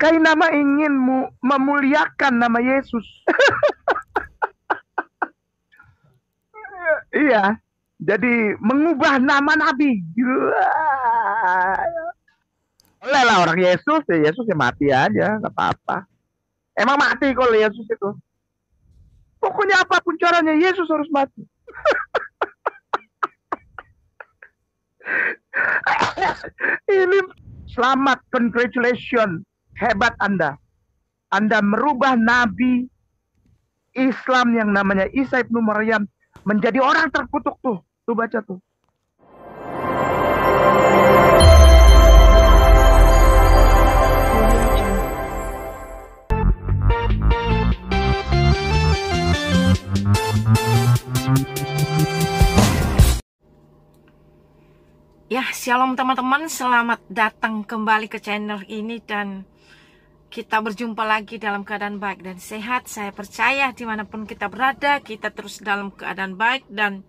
Kainama ingin memuliakan nama Yesus. Iya, jadi mengubah nama Nabi. Boleh lah orang Yesus ya mati aja, nggak apa-apa. Emang mati kalau Yesus itu. Pokoknya apapun caranya Yesus harus mati. Ini selamat, congratulations, hebat Anda. Anda merubah Nabi Islam yang namanya Isa ibnu Maryam menjadi orang terkutuk tuh. Tuh baca tuh. Ya, shalom teman-teman, selamat datang kembali ke channel ini dan kita berjumpa lagi dalam keadaan baik dan sehat. Saya percaya dimanapun kita berada, kita terus dalam keadaan baik dan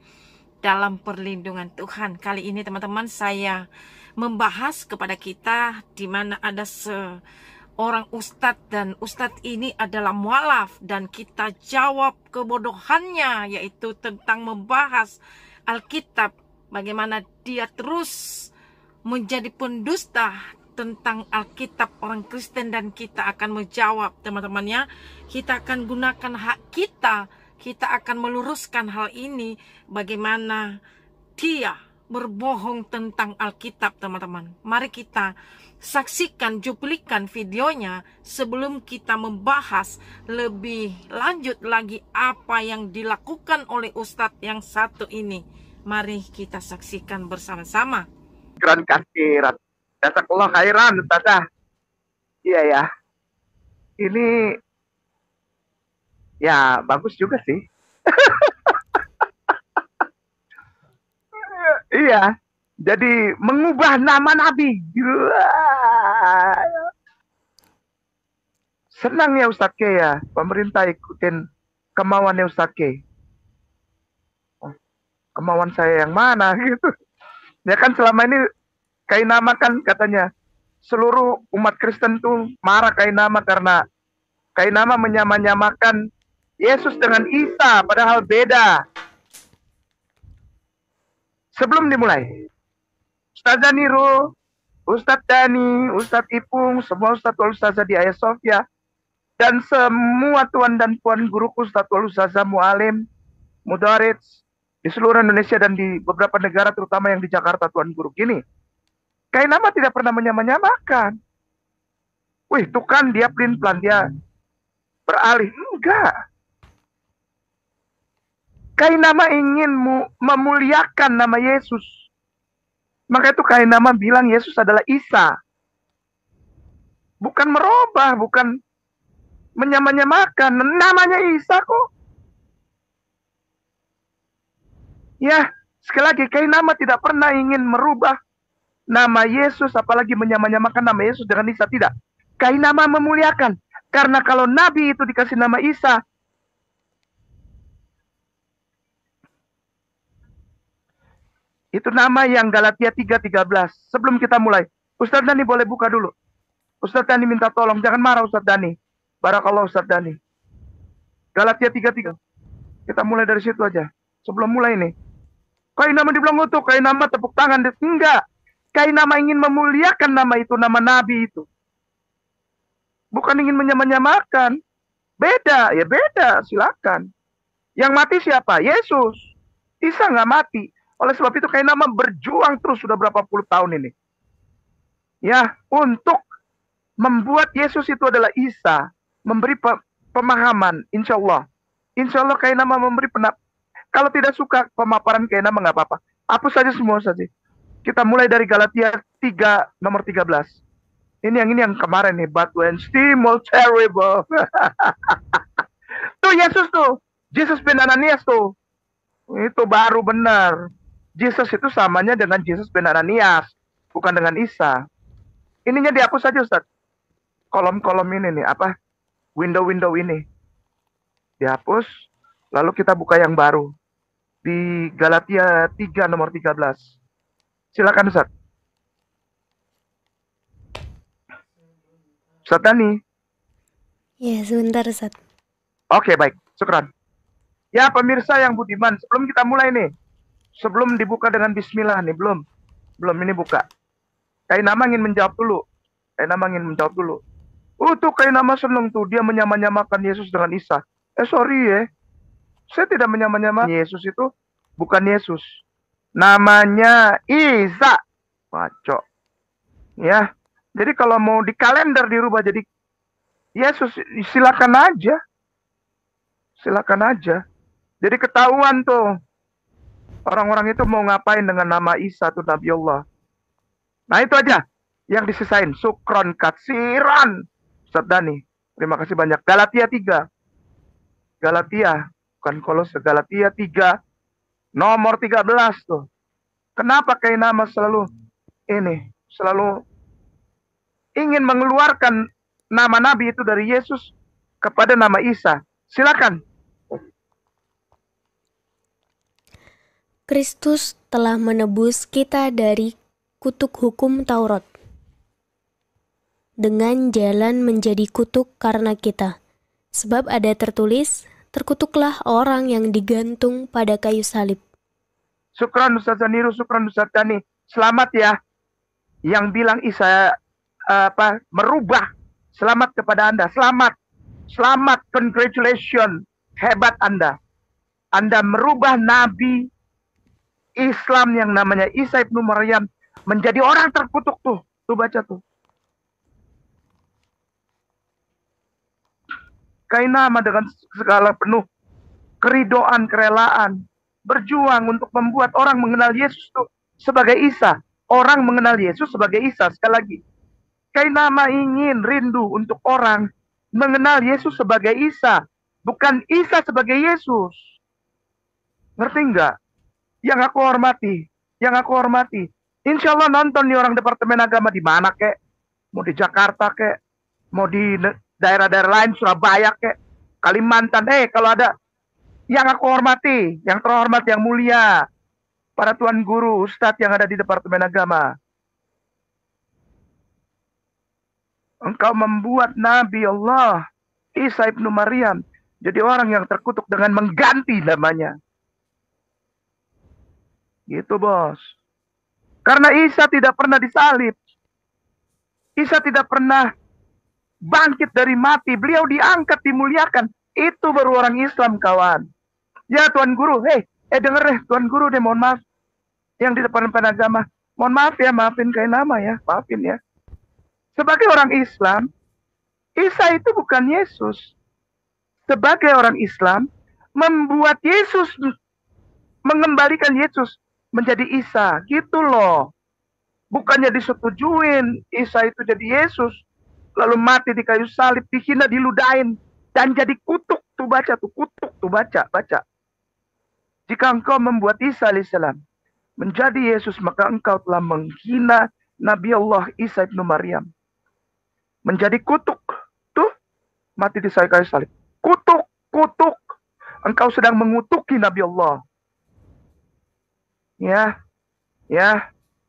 dalam perlindungan Tuhan. Kali ini teman-teman saya membahas kepada kita di mana ada seorang ustadz dan ustadz ini adalah mualaf dan kita jawab kebodohannya, yaitu tentang membahas Alkitab. Bagaimana dia terus menjadi pendusta tentang Alkitab orang Kristen, dan kita akan menjawab teman-temannya. Kita akan gunakan hak kita akan meluruskan hal ini, bagaimana dia berbohong tentang Alkitab teman-teman. Mari kita saksikan cuplikan videonya sebelum kita membahas lebih lanjut lagi apa yang dilakukan oleh Ustadz yang satu ini. Mari kita saksikan bersama-sama. Keren kasiran. Jazakallah khairan, Ustazah. Iya ya. Ini ya bagus juga sih. Iya. Jadi mengubah nama Nabi. Senang ya Ustadz K ya. Pemerintah ikutin kemauannya Ustadz K. Kemauan saya yang mana gitu. Ya kan selama ini Kainama kan katanya seluruh umat Kristen tuh marah Kainama karena Kainama menyamakan Yesus dengan Isa, padahal beda. Sebelum dimulai, Ustazah Niro, Ustadz Dani, Ustadz Ipung, semua Ustadz wal Ustazah di Ayah Sofia, dan semua tuan dan puan guruku Ustadz wal Ustazah Mualim, Mudarits, di seluruh Indonesia dan di beberapa negara terutama yang di Jakarta, Tuan Guru. Gini, Kainama tidak pernah menyamakan. Wih, itu kan dia pelin-pelan, dia beralih. Enggak. Kainama ingin memuliakan nama Yesus. Maka itu Kainama bilang Yesus adalah Isa. Bukan merubah, bukan menyamakan. Namanya Isa kok. Ya, sekali lagi, Kainama tidak pernah ingin merubah nama Yesus, apalagi menyamakan nama Yesus dengan Isa. Tidak. Kainama memuliakan. Karena kalau Nabi itu dikasih nama Isa, itu nama yang Galatia 3:13. Sebelum kita mulai, Ustadz Dani boleh buka dulu. Ustadz Dani minta tolong, jangan marah Ustadz Dani. Barakallah Ustadz Dani. Galatia 3:3. Kita mulai dari situ aja. Sebelum mulai nih. Kainama dibilang untuk, Kainama tepuk tangan. Enggak. Kainama ingin memuliakan nama itu, nama Nabi itu. Bukan ingin menyamakan. Beda, ya beda, silakan. Yang mati siapa? Yesus. Isa nggak mati. Oleh sebab itu Kainama berjuang terus sudah berapa puluh tahun ini. Ya, untuk membuat Yesus itu adalah Isa. Memberi pemahaman, insya Allah. Insya Allah Kainama memberi kalau tidak suka pemaparan Kainama nggak apa-apa. Hapus saja semua saja. Kita mulai dari Galatia 3 nomor 13. Ini yang kemarin nih. But when still more terrible. Tuh Yesus tuh. Yesus bin Ananias tuh. Itu baru benar. Yesus itu samanya dengan Yesus bin Ananias. Bukan dengan Isa. Ininya dihapus saja Ustaz. Kolom-kolom ini nih. Apa? Window-window ini. Dihapus. Lalu kita buka yang baru. Di Galatia 3 nomor 13. Silakan Ustaz. Ustaz Dani. Ya, sebentar, Ustaz. Oke, baik. Syukran. Ya, pemirsa yang budiman, sebelum kita mulai nih, sebelum dibuka dengan bismillah nih, belum ini buka. Kainama ingin menjawab dulu. Tuh Kainama seneng tuh, dia menyamakan Yesus dengan Isa. Sorry ya, saya tidak menyamakan Yesus, itu bukan Yesus. Namanya Isa. Maco. Ya, jadi kalau mau di kalender dirubah jadi Yesus, silakan aja. Jadi ketahuan tuh orang-orang itu mau ngapain dengan nama Isa tuh, Nabi Allah. Nah itu aja yang disisain. Sukron katsiran Ustaz Dani, terima kasih banyak. Galatia 3, bukan Kolose, Galatia 3 nomor 13 tuh. Kenapa Kainama selalu ingin mengeluarkan nama Nabi itu dari Yesus kepada nama Isa? Silakan. Kristus telah menebus kita dari kutuk hukum Taurat dengan jalan menjadi kutuk karena kita. Sebab ada tertulis, terkutuklah orang yang digantung pada kayu salib. Syukran Ustaz Zaniru, syukran Ustaz Dani. Selamat ya yang bilang Isa merubah. Selamat kepada Anda. Selamat, congratulations. Hebat Anda. Anda merubah Nabi Islam yang namanya Isa ibnu Maryam menjadi orang terkutuk tuh. Tuh baca tuh. Kainama dengan segala penuh keridoan, kerelaan, berjuang untuk membuat orang mengenal Yesus tuh sebagai Isa. Orang mengenal Yesus sebagai Isa. Sekali lagi, Kainama ingin rindu untuk orang mengenal Yesus sebagai Isa, bukan Isa sebagai Yesus. Ngerti nggak? Yang aku hormati. Insya Allah nonton nih orang Departemen Agama di mana kek, mau di Jakarta kek, mau di daerah-daerah lain, Surabaya kek, Kalimantan. Kalau ada yang aku hormati, yang terhormat, yang mulia, para tuan guru, ustadz yang ada di Departemen Agama, engkau membuat Nabi Allah Isa ibnu Maryam jadi orang yang terkutuk dengan mengganti namanya. Gitu bos. Karena Isa tidak pernah disalib. Isa tidak pernah bangkit dari mati. Beliau diangkat, dimuliakan. Itu baru orang Islam, kawan. Ya tuan guru, denger deh tuan guru deh, mohon maaf. Yang di depan agama, mohon maaf ya, maafin Kainama ya, maafin ya. Sebagai orang Islam, Isa itu bukan Yesus. Sebagai orang Islam, membuat Yesus, mengembalikan Yesus menjadi Isa, gitu loh. Bukannya disetujuin Isa itu jadi Yesus, lalu mati di kayu salib, dihina, diludahin, dan jadi kutuk. Tuh baca tuh, kutuk tuh, baca. Jika engkau membuat Isa alaihissalam menjadi Yesus, maka engkau telah menghina Nabi Allah Isa ibnu Maryam. Menjadi kutuk. Tuh, mati di kayu salib. Kutuk. Engkau sedang mengutuki Nabi Allah. Ya,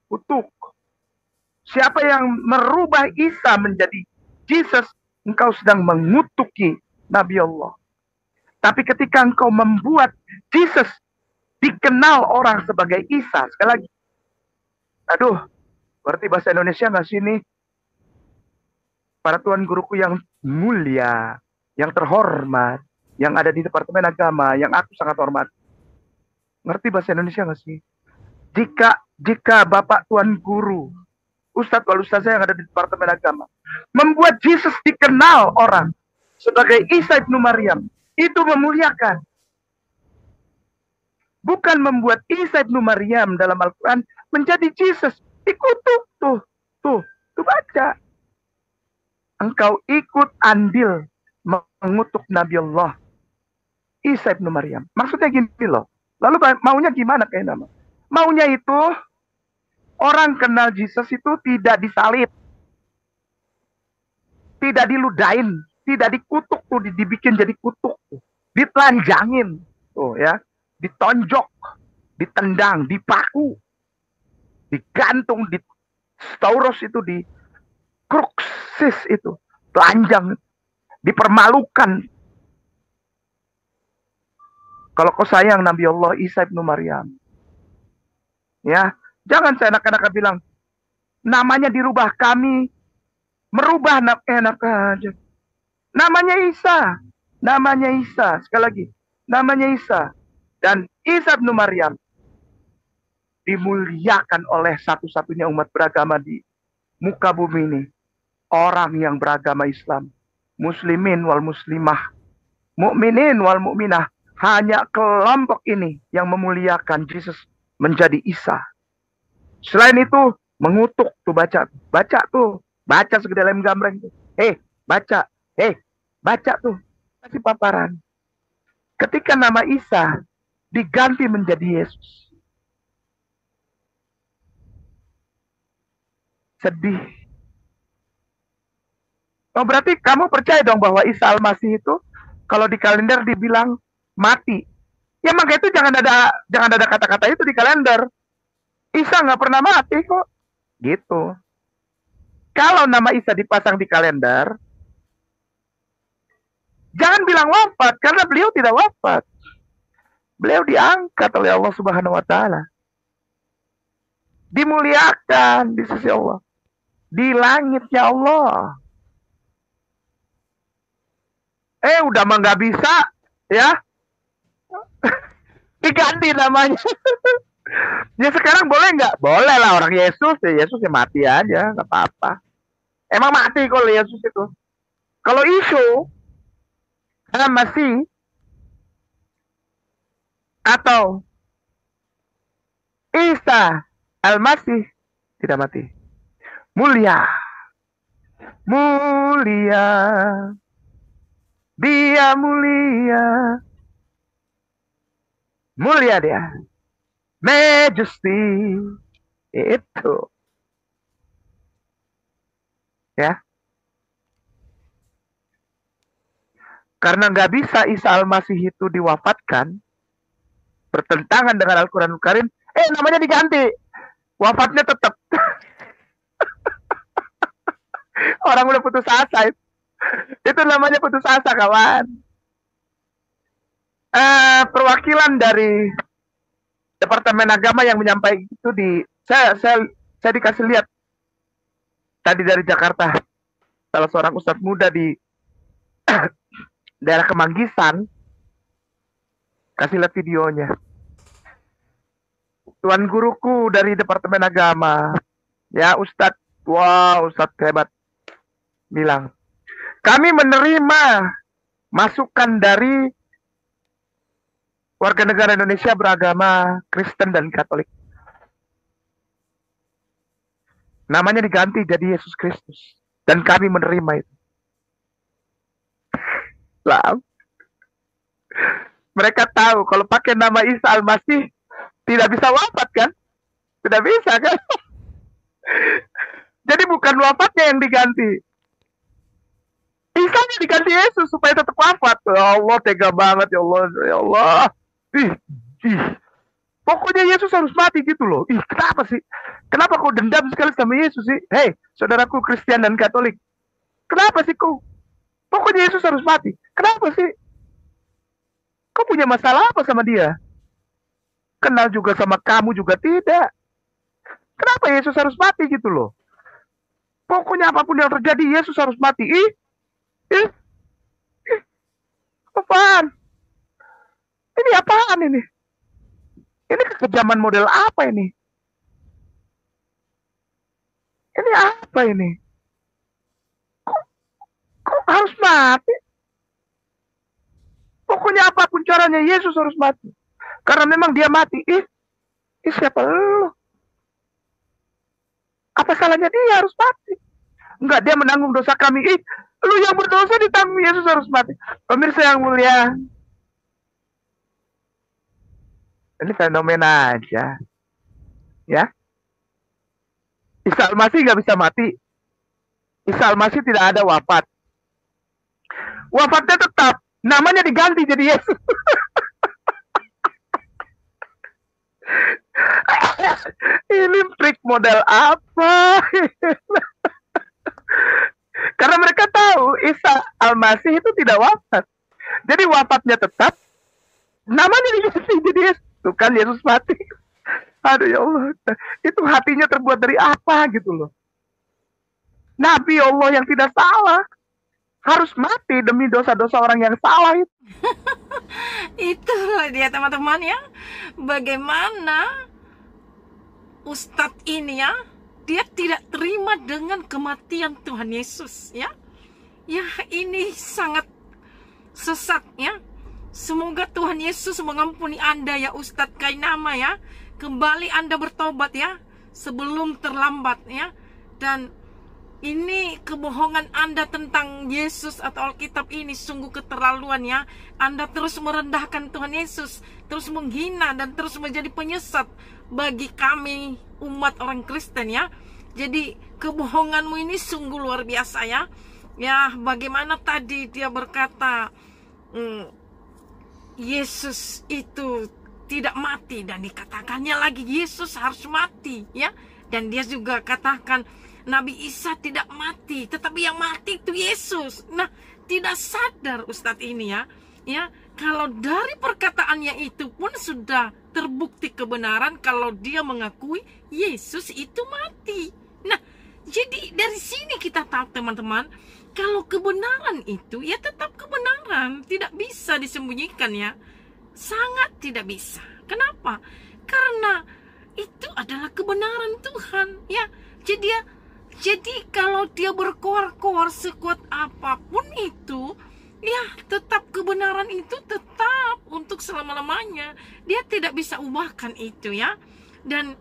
kutuk. Siapa yang merubah Isa menjadi Jesus, engkau sedang mengutuki Nabi Allah. Tapi ketika engkau membuat Jesus dikenal orang sebagai Isa, sekali lagi, aduh, berarti bahasa Indonesia nggak sih ini? Para tuan guruku yang mulia, yang terhormat, yang ada di Departemen Agama, yang aku sangat hormat. Ngerti bahasa Indonesia nggak sih? Jika Bapak Tuan Guru, Ustadz wal Ustazah yang ada di Departemen Agama, membuat Yesus dikenal orang sebagai Isa ibnu Maryam, itu memuliakan. Bukan membuat Isa ibnu Maryam dalam Al-Quran menjadi Yesus. Dikutuk tuh baca. Engkau ikut andil mengutuk Nabi Allah Isa ibnu Maryam. Maksudnya gini loh. Lalu maunya gimana Kainama? Maunya itu orang kenal Yesus itu tidak disalib, tidak diludain, tidak dikutuk tuh, dibikin jadi kutuk tuh, ditelanjangin tuh ya, ditonjok, ditendang, dipaku, digantung, di stauros itu, di kruksis itu, telanjang, dipermalukan. Kalau kau sayang Nabi Allah Isa ibnu Maryam, ya, jangan seenak-enak bilang namanya dirubah, kami merubah enak aja. Namanya Isa, sekali lagi, namanya Isa. Dan Isa ibnu Maryam dimuliakan oleh satu-satunya umat beragama di muka bumi ini. Orang yang beragama Islam. Muslimin wal muslimah. Mukminin wal mukminah. Hanya kelompok ini yang memuliakan Yesus menjadi Isa. Selain itu, mengutuk tuh, baca tuh. Baca segede lem gambreng tuh. Baca tuh. Kasih paparan. Ketika nama Isa diganti menjadi Yesus. Sedih. Oh, berarti kamu percaya dong bahwa Isa Al-Masih itu kalau di kalender dibilang mati. Ya maka itu jangan ada kata-kata itu di kalender. Isa nggak pernah mati kok. Gitu. Kalau nama Isa dipasang di kalender, jangan bilang wafat, karena beliau tidak wafat. Beliau diangkat oleh Allah Subhanahu wa Ta'ala. Dimuliakan di sisi Allah. Di langitnya Allah. Udah mah nggak bisa, ya. Diganti namanya. Ya sekarang boleh nggak? Boleh lah, orang Yesus ya mati aja, nggak apa-apa. Emang mati kalau Yesus itu. Kalau isu masih atau Isa Al-Masih tidak mati. Mulia. Dia mulia. Mulia dia. Majesty. Itu. Ya. Karena nggak bisa Isa Al-Masih itu diwafatkan, bertentangan dengan Al-Quranul Karim, namanya diganti. Wafatnya tetap. Orang udah putus asa itu. Itu namanya putus asa, kawan. Perwakilan dari Departemen Agama yang menyampaikan itu saya dikasih lihat tadi dari Jakarta. Salah seorang ustadz muda di daerah Kemanggisan kasih lihat videonya. Tuan guruku dari Departemen Agama, ya Ustadz, wow Ustadz hebat, bilang, kami menerima masukan dari warga negara Indonesia beragama Kristen dan Katolik. Namanya diganti jadi Yesus Kristus. Dan kami menerima itu. Lah, mereka tahu kalau pakai nama Isa Al-Masih tidak bisa wafat kan? Tidak bisa kan? Jadi bukan wafatnya yang diganti. Isanya diganti Yesus supaya tetap wafat. Ya Allah, tega banget ya Allah. Ya Allah. Ih. Pokoknya Yesus harus mati gitu loh. Kenapa sih? Kenapa kau dendam sekali sama Yesus sih? Hei, saudaraku Kristen dan Katolik. Kenapa sih kau? Pokoknya Yesus harus mati. Kenapa sih? Kau punya masalah apa sama dia? Kenal juga sama kamu juga tidak. Kenapa Yesus harus mati gitu loh? Pokoknya apapun yang terjadi, Yesus harus mati. Apaan? Ini apaan ini? Ini kekejaman model apa ini? Ini apa ini? Kok harus mati? Pokoknya apapun caranya, Yesus harus mati. Karena memang dia mati. Siapa lu? Apa salahnya dia harus mati? Enggak, dia menanggung dosa kami. Lu yang berdosa ditanggung, Yesus harus mati. Pemirsa yang mulia, ini fenomena aja. Ya. Isa Al-Masih gak bisa mati. Isa Al-Masih tidak ada wafat. Wafatnya tetap. Namanya diganti jadi Yesus. Ini trik model apa? Karena mereka tahu Isa Al-Masih itu tidak wafat. Jadi wafatnya tetap, namanya diganti jadi Yesus. Tuh kan Yesus mati. Aduh ya Allah, itu hatinya terbuat dari apa gitu loh. Nabi Allah yang tidak salah harus mati demi dosa-dosa orang yang salah itu. Itulah dia teman-teman ya, bagaimana Ustadz ini ya, dia tidak terima dengan kematian Tuhan Yesus ya. Ya, ini sangat sesat ya. Semoga Tuhan Yesus mengampuni Anda ya Ustadz Kainama ya. Kembali Anda bertobat ya, sebelum terlambat ya. Dan ini kebohongan Anda tentang Yesus atau Alkitab ini sungguh keterlaluan ya. Anda terus merendahkan Tuhan Yesus, terus menghina dan terus menjadi penyesat bagi kami umat orang Kristen ya. Jadi kebohonganmu ini sungguh luar biasa ya. Ya, bagaimana tadi dia berkata Yesus itu tidak mati, dan dikatakannya lagi Yesus harus mati ya. Dan dia juga katakan Nabi Isa tidak mati, tetapi yang mati itu Yesus. Nah, tidak sadar Ustadz ini ya. Ya, kalau dari perkataannya itu pun sudah terbukti kebenaran kalau dia mengakui Yesus itu mati. Nah, jadi dari sini kita tahu teman-teman, kalau kebenaran itu ya tetap kebenaran, tidak bisa disembunyikan ya. Sangat tidak bisa. Kenapa? Karena itu adalah kebenaran Tuhan ya. Jadi kalau dia berkoar-koar sekuat apapun itu, ya tetap kebenaran itu tetap untuk selama-lamanya. Dia tidak bisa ubahkan itu ya. Dan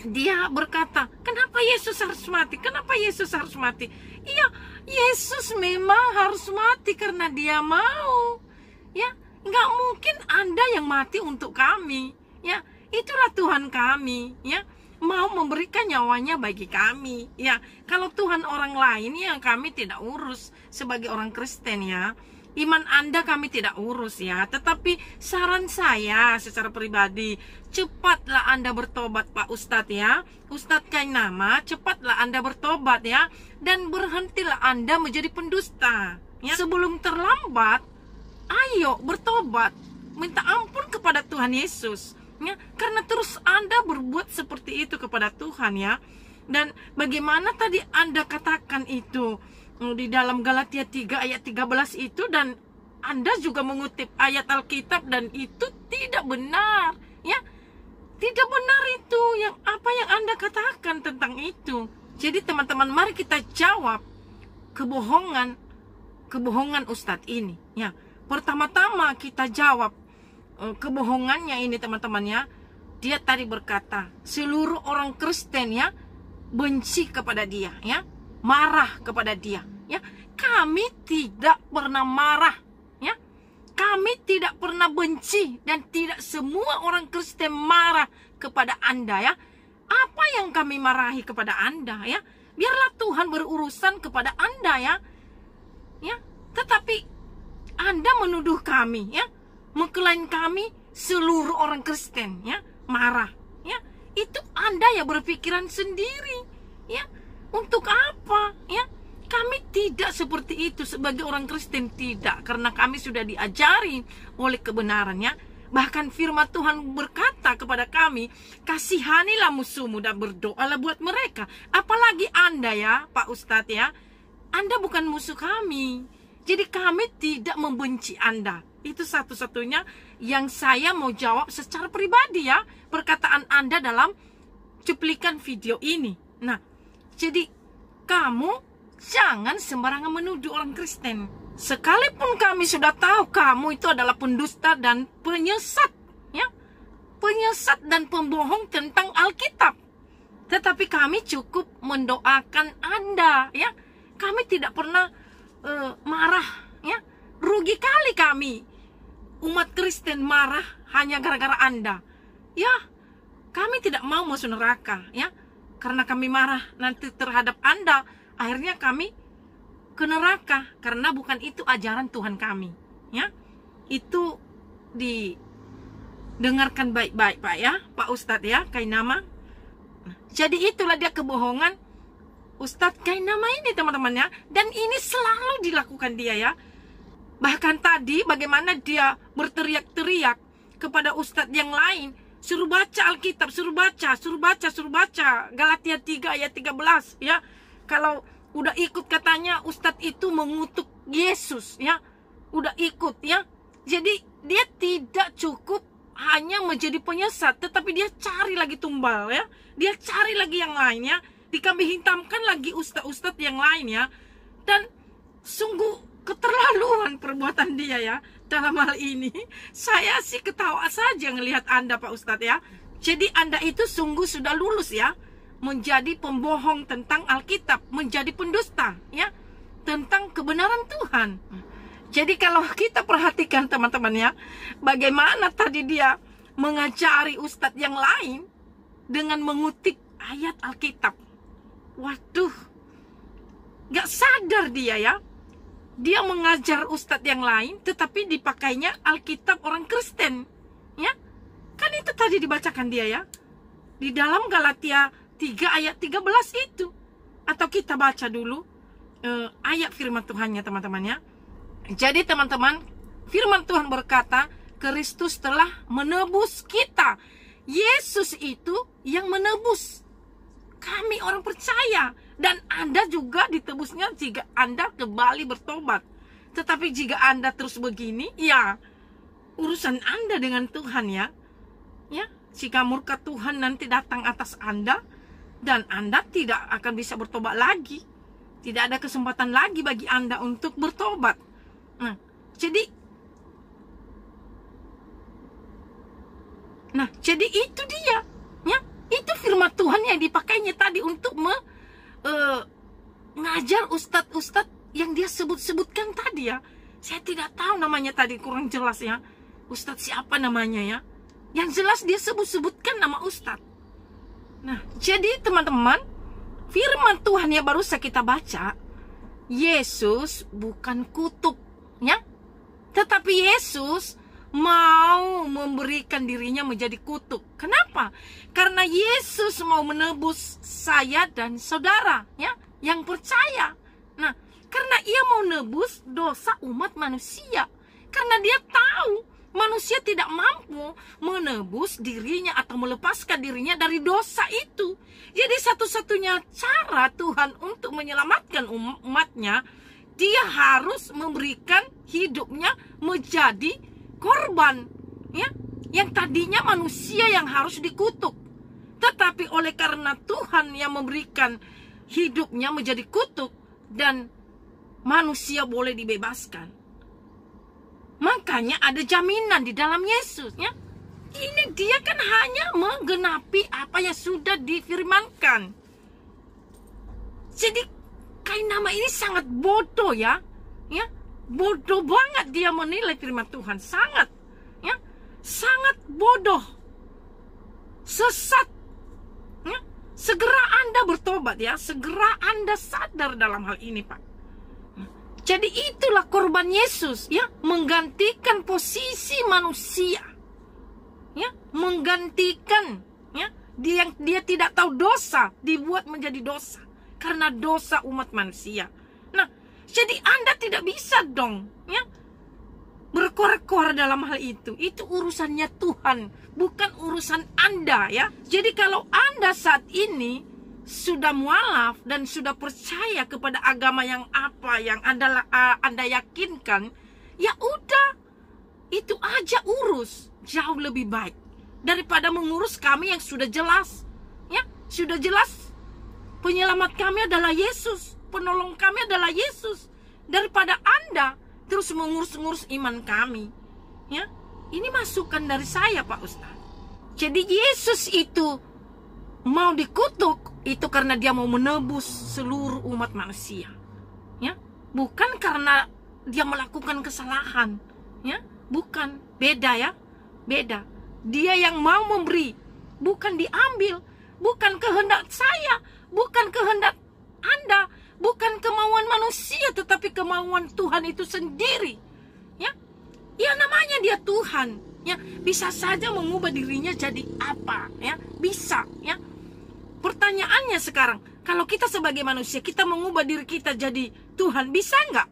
dia berkata, kenapa Yesus harus mati? Kenapa Yesus harus mati? Iya, Yesus memang harus mati karena dia mau. Ya, nggak mungkin Anda yang mati untuk kami. Ya, itulah Tuhan kami. Ya, mau memberikan nyawanya bagi kami. Ya, kalau Tuhan orang lain yang kami tidak urus sebagai orang Kristen ya. Iman Anda kami tidak urus ya. Tetapi saran saya secara pribadi, cepatlah Anda bertobat Pak Ustadz ya. Ustadz Kainama, cepatlah Anda bertobat ya. Dan berhentilah Anda menjadi pendusta ya. Sebelum terlambat, ayo bertobat. Minta ampun kepada Tuhan Yesus ya. Karena terus Anda berbuat seperti itu kepada Tuhan ya. Dan bagaimana tadi Anda katakan itu di dalam Galatia 3 ayat 13 itu, dan Anda juga mengutip ayat Alkitab dan itu tidak benar ya. Tidak benar itu yang apa yang Anda katakan tentang itu. Jadi teman-teman, mari kita jawab kebohongan Ustadz ini ya. Pertama-tama kita jawab kebohongannya ini teman-teman ya. Dia tadi berkata seluruh orang Kristen ya benci kepada dia ya, marah kepada dia ya. Kami tidak pernah marah ya. Kami tidak pernah benci, dan tidak semua orang Kristen marah kepada Anda ya. Apa yang kami marahi kepada Anda ya? Biarlah Tuhan berurusan kepada Anda ya. Ya, tetapi Anda menuduh kami ya, mengklaim kami seluruh orang Kristen ya marah ya. Itu Anda ya berpikiran sendiri ya. Untuk apa ya? Kami tidak seperti itu sebagai orang Kristen, tidak, karena kami sudah diajari oleh kebenarannya. Bahkan firman Tuhan berkata kepada kami, kasihanilah musuhmu dan berdoalah buat mereka. Apalagi Anda ya Pak Ustadz ya, Anda bukan musuh kami. Jadi kami tidak membenci Anda. Itu satu-satunya yang saya mau jawab secara pribadi ya, perkataan Anda dalam cuplikan video ini. Nah, jadi kamu jangan sembarangan menuduh orang Kristen. Sekalipun kami sudah tahu kamu itu adalah pendusta dan penyesat ya. Penyesat dan pembohong tentang Alkitab. Tetapi kami cukup mendoakan Anda ya. Kami tidak pernah marah ya. Rugi kali kami umat Kristen marah hanya gara-gara Anda. Ya, kami tidak mau masuk neraka ya. Karena kami marah nanti terhadap Anda, akhirnya kami ke neraka, karena bukan itu ajaran Tuhan kami ya. Itu didengarkan baik-baik Pak ya, Pak Ustadz ya Kainama. Jadi itulah dia kebohongan Ustadz Kainama ini, teman-teman ya. Dan ini selalu dilakukan dia ya. Bahkan tadi bagaimana dia berteriak-teriak kepada ustadz yang lain, suruh baca Alkitab, suruh baca, suruh baca, suruh baca Galatia 3 ayat 13 ya. Kalau udah ikut katanya ustadz itu mengutuk Yesus ya. Udah ikut ya. Jadi dia tidak cukup hanya menjadi penyesat, tetapi dia cari lagi tumbal ya. Dia cari lagi yang lain ya. Dikambing hitamkan lagi ustadz-ustadz yang lain ya. Dan sungguh keterlaluan perbuatan dia ya. Dalam hal ini saya sih ketawa saja ngelihat Anda Pak Ustadz ya. Jadi Anda itu sungguh sudah lulus ya, menjadi pembohong tentang Alkitab, menjadi pendusta ya, tentang kebenaran Tuhan. Jadi kalau kita perhatikan teman-teman ya, bagaimana tadi dia mengajari ustadz yang lain dengan mengutip ayat Alkitab. Waduh, gak sadar dia ya. Dia mengajar ustadz yang lain, tetapi dipakainya Alkitab orang Kristen. Ya, kan itu tadi dibacakan dia ya. Di dalam Galatia 3 ayat 13 itu. Atau kita baca dulu ayat firman Tuhannya teman-teman ya. Jadi teman-teman, firman Tuhan berkata, Kristus telah menebus kita. Yesus itu yang menebus kami orang percaya. Dan Anda juga ditebusnya jika Anda kembali bertobat. Tetapi jika Anda terus begini, ya urusan Anda dengan Tuhan ya. Ya, jika murka Tuhan nanti datang atas Anda, dan Anda tidak akan bisa bertobat lagi. Tidak ada kesempatan lagi bagi Anda untuk bertobat. Nah, jadi itu dia. Ya, itu firman Tuhan yang dipakainya tadi untuk ngajar ustadz-ustadz yang dia sebut-sebutkan tadi ya. Saya tidak tahu namanya tadi, kurang jelas ya. Ustadz siapa namanya ya. Yang jelas dia sebut-sebutkan nama ustadz. Nah, jadi teman-teman, firman Tuhan yang baru saja kita baca, Yesus bukan kutuk ya. Tetapi Yesus mau memberikan dirinya menjadi kutuk. Kenapa? Karena Yesus mau menebus saya dan saudara ya, yang percaya. Nah, karena ia mau nebus dosa umat manusia. Karena dia tahu manusia tidak mampu menebus dirinya atau melepaskan dirinya dari dosa itu. Jadi satu-satunya cara Tuhan untuk menyelamatkan umatnya, dia harus memberikan hidupnya menjadi korban ya, yang tadinya manusia yang harus dikutuk, tetapi oleh karena Tuhan yang memberikan hidupnya menjadi kutuk dan manusia boleh dibebaskan, makanya ada jaminan di dalam Yesus ya. Ini dia kan hanya menggenapi apa yang sudah difirmankan. Jadi Kainama ini sangat bodoh ya, ya. Bodoh banget dia menilai firman Tuhan. Sangat ya, sangat bodoh, sesat ya. Segera Anda bertobat ya. Segera Anda sadar dalam hal ini Pak. Jadi itulah korban Yesus ya, menggantikan posisi manusia ya, menggantikan ya, dia tidak tahu dosa dibuat menjadi dosa karena dosa umat manusia. Nah, jadi Anda tidak bisa dong ya berkoar-koar dalam hal itu. Itu urusannya Tuhan, bukan urusan Anda ya. Jadi kalau Anda saat ini sudah mualaf dan sudah percaya kepada agama yang apa yang Anda yakinkan, ya udah, itu aja urus. Jauh lebih baik daripada mengurus kami yang sudah jelas ya. Sudah jelas penyelamat kami adalah Yesus, penolong kami adalah Yesus, daripada Anda terus mengurus-ngurus iman kami ya. Ini masukan dari saya Pak Ustadz. Jadi Yesus itu mau dikutuk itu karena dia mau menebus seluruh umat manusia ya, bukan karena dia melakukan kesalahan ya, bukan. Beda ya, beda. Dia yang mau memberi, bukan diambil, bukan kehendak saya, bukan kehendak Anda, bukan kemauan manusia, tetapi kemauan Tuhan itu sendiri ya. Ya namanya dia Tuhan ya, bisa saja mengubah dirinya jadi apa ya, bisa ya. Pertanyaannya sekarang, Kalau kita sebagai manusia, kita mengubah diri kita jadi Tuhan, bisa nggak?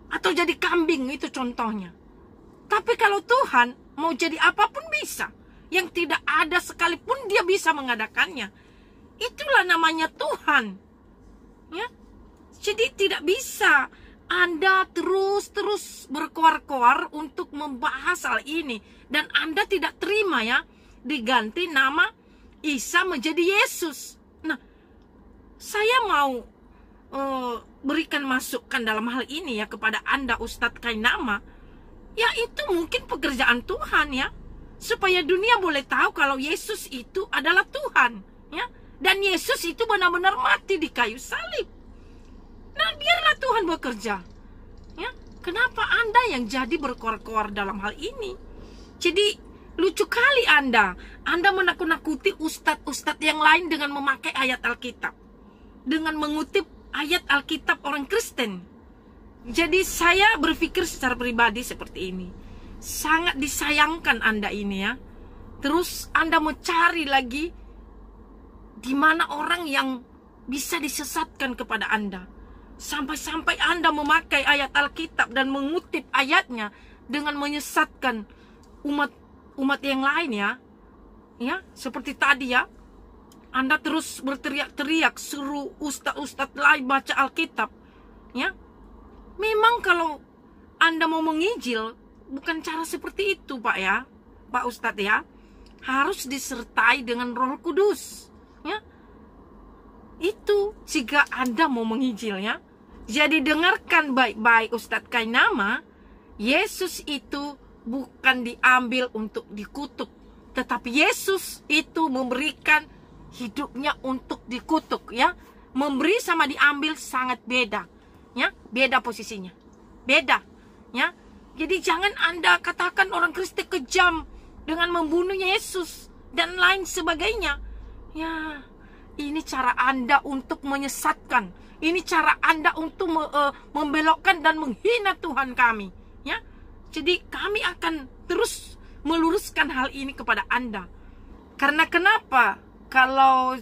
Atau jadi kambing, itu contohnya. Tapi kalau Tuhan mau jadi apapun bisa. Yang tidak ada sekalipun dia bisa mengadakannya. Itulah namanya Tuhan. Ya. Jadi tidak bisa Anda terus berkoar-koar untuk membahas hal ini. Dan Anda tidak terima ya, diganti nama Isa menjadi Yesus. Nah, saya mau berikan masukan dalam hal ini ya kepada Anda, Ustadz Kainama. Ya, itu mungkin pekerjaan Tuhan ya, supaya dunia boleh tahu kalau Yesus itu adalah Tuhan ya. Dan Yesus itu benar-benar mati di kayu salib. Nah, biarlah Tuhan bekerja ya. Kenapa Anda yang jadi berkoar-koar dalam hal ini? Jadi lucu kali Anda menakut-nakuti ustadz-ustadz yang lain dengan memakai ayat Alkitab, dengan mengutip ayat Alkitab orang Kristen. Jadi saya berpikir secara pribadi seperti ini. Sangat disayangkan Anda ini ya. Terus Anda mencari lagi di mana orang yang bisa disesatkan kepada Anda. Sampai-sampai Anda memakai ayat Alkitab dan mengutip ayatnya dengan menyesatkan umat yang lain ya. Ya, seperti tadi ya. Anda terus berteriak-teriak suruh ustadz-ustadz lain baca Alkitab. Ya. Memang kalau Anda mau menginjil, bukan cara seperti itu Pak ya, Pak Ustadz ya. Harus disertai dengan Roh Kudus ya. Itu jika Anda mau menginjil ya. Jadi dengarkan baik-baik Ustadz Kainama. Yesus itu bukan diambil untuk dikutuk, tetapi Yesus itu memberikan hidupnya untuk dikutuk ya. Memberi sama diambil sangat beda ya, beda posisinya, beda ya. Jadi jangan Anda katakan orang Kristen kejam dengan membunuh Yesus dan lain sebagainya ya. Ini cara Anda untuk menyesatkan, ini cara Anda untuk membelokkan dan menghina Tuhan kami ya. Jadi kami akan terus meluruskan hal ini kepada Anda. Karena kenapa? Kalau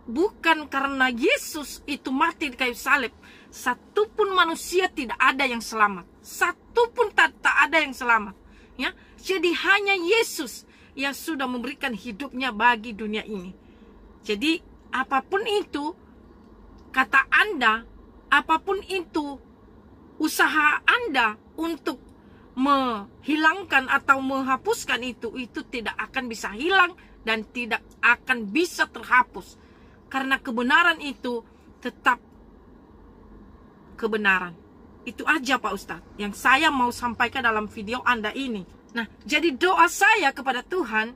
bukan karena Yesus itu mati di kayu salib, satupun manusia tidak ada yang selamat. Satupun tak ada yang selamat ya. Jadi hanya Yesus yang sudah memberikan hidupnya bagi dunia ini. Jadi apapun itu kata Anda, apapun itu usaha Anda untuk menghilangkan atau menghapuskan itu tidak akan bisa hilang dan tidak akan bisa terhapus. Karena kebenaran itu tetap kebenaran. Itu aja Pak Ustadz yang saya mau sampaikan dalam video Anda ini. Nah, jadi doa saya kepada Tuhan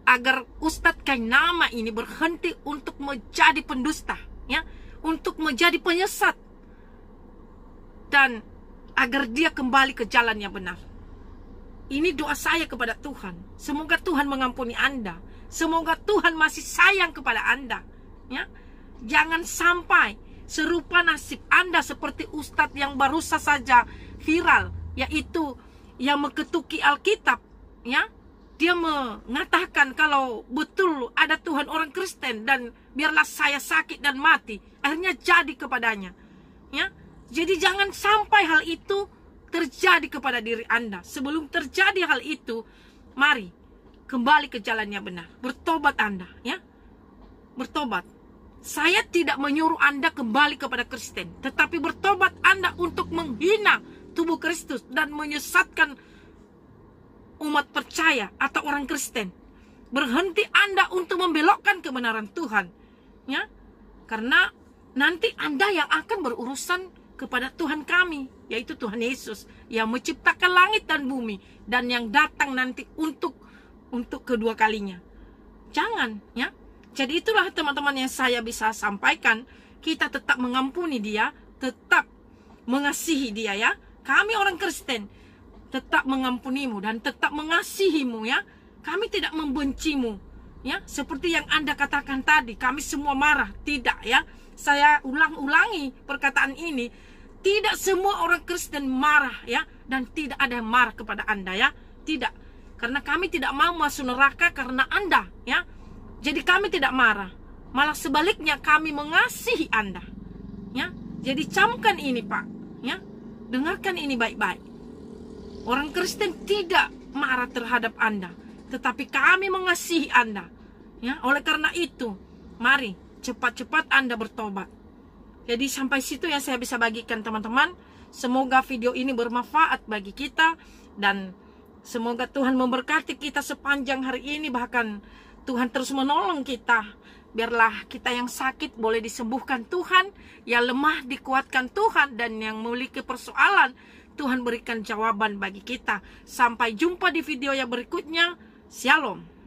agar Ustadz Kainama ini berhenti untuk menjadi pendusta ya, untuk menjadi penyesat, dan agar dia kembali ke jalan yang benar. Ini doa saya kepada Tuhan. Semoga Tuhan mengampuni Anda. Semoga Tuhan masih sayang kepada Anda ya. Jangan sampai serupa nasib Anda seperti Ustadz yang baru saja viral, yaitu yang mengetuki Alkitab ya. Dia mengatakan kalau betul ada Tuhan orang Kristen dan biarlah saya sakit dan mati. Akhirnya jadi kepadanya ya. Jadi jangan sampai hal itu terjadi kepada diri Anda. Sebelum terjadi hal itu, mari kembali ke jalan yang benar. Bertobat Anda ya. Bertobat. Saya tidak menyuruh Anda kembali kepada Kristen, tetapi bertobat Anda untuk menghina tubuh Kristus dan menyesatkan umat percaya atau orang Kristen. Berhenti Anda untuk membelokkan kebenaran Tuhan ya. Karena nanti Anda yang akan berurusan kepada Tuhan kami, yaitu Tuhan Yesus yang menciptakan langit dan bumi dan yang datang nanti untuk kedua kalinya. Jangan ya. Jadi itulah teman-teman yang saya bisa sampaikan. Kita tetap mengampuni dia, tetap mengasihi dia ya. Kami orang Kristen tetap mengampunimu dan tetap mengasihimu ya. Kami tidak membencimu ya. Seperti yang Anda katakan tadi, kami semua marah. Tidak ya. Saya ulang-ulangi perkataan ini. Tidak semua orang Kristen marah ya. Dan tidak ada yang marah kepada Anda ya. Tidak. Karena kami tidak mau masuk neraka karena Anda ya. Jadi kami tidak marah, malah sebaliknya kami mengasihi Anda. Ya, jadi camkan ini Pak. Ya, dengarkan ini baik-baik. Orang Kristen tidak marah terhadap Anda, tetapi kami mengasihi Anda. Ya, oleh karena itu, mari cepat-cepat Anda bertobat. Jadi sampai situ yang saya bisa bagikan teman-teman. Semoga video ini bermanfaat bagi kita, dan semoga Tuhan memberkati kita sepanjang hari ini. Bahkan Tuhan terus menolong kita. Biarlah kita yang sakit boleh disembuhkan Tuhan, yang lemah dikuatkan Tuhan, dan yang memiliki persoalan Tuhan berikan jawaban bagi kita. Sampai jumpa di video yang berikutnya. Shalom.